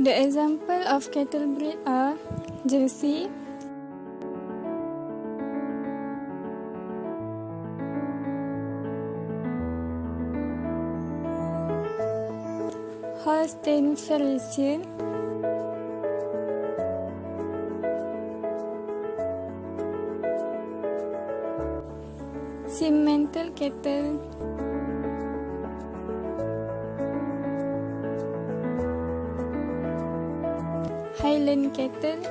The example of cattle breed are Jersey, Holstein Friesian, Simmental cattle, Highland cattle,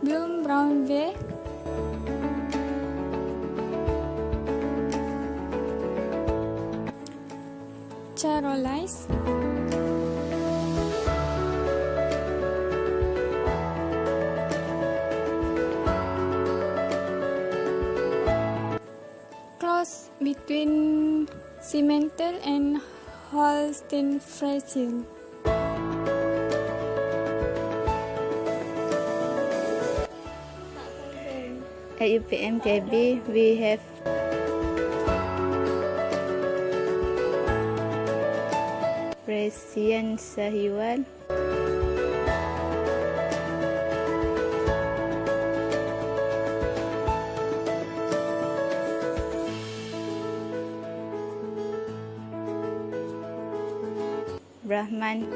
Bloom Brown Bay, Charolais, cross between Simmental and Holstein Friesian. At UPM KB, we have Friesian Sahiwal, Brahman,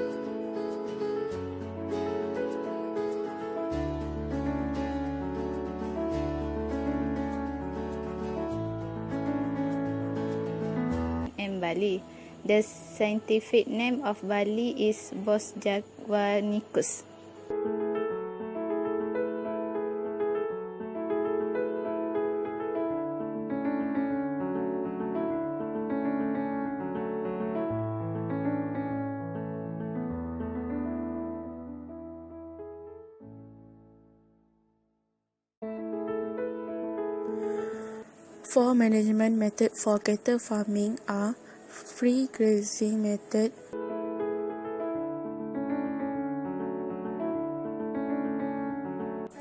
and Bali. The scientific name of Bali is Bos javanicus. Four management methods for cattle farming are free grazing method,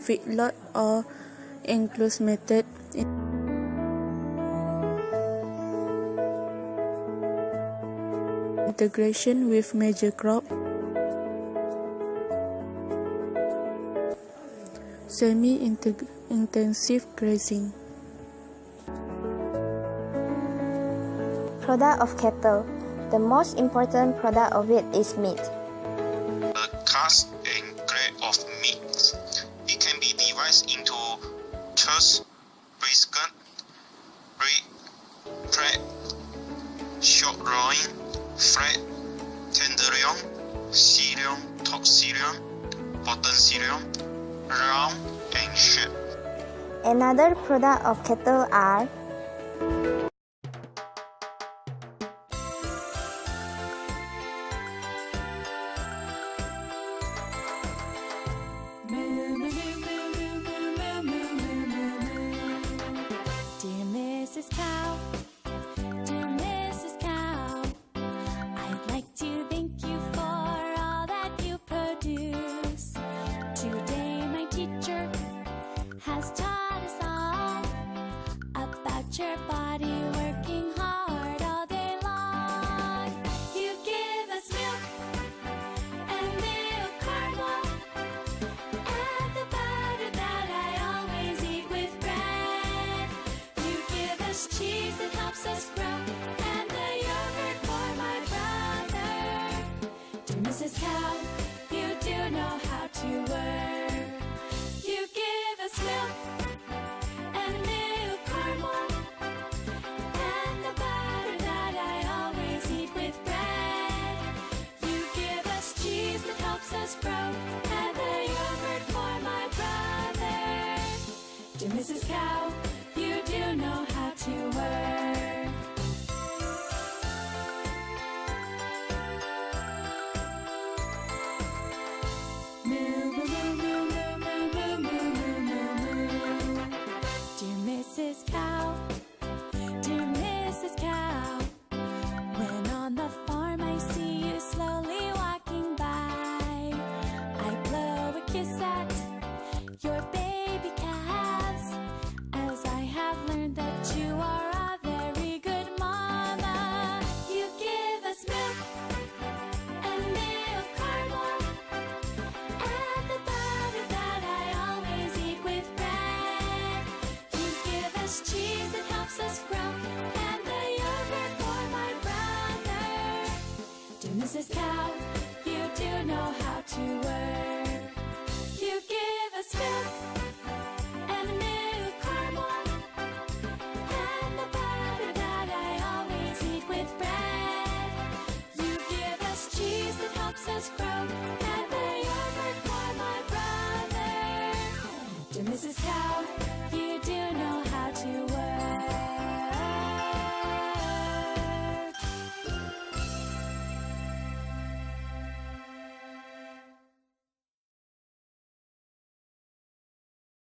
feedlot or enclosed method, integration with major crop, semi-intensive grazing. Product of cattle. The most important product of it is meat. The cuts and grade of meat. It can be divided into choice, brisket, flat, short loin, flat, tenderloin, sirloin, top sirloin, bottom sirloin, round, and shape. Another product of cattle are Dear Mrs. Cow, dear Mrs. Cow, I'd like to thank you for all that you produce. Today my teacher has taught us all about your body working hard all day long. You give us milk and milk caramel and the butter that I always eat with bread. You give us cheese that helps us grow.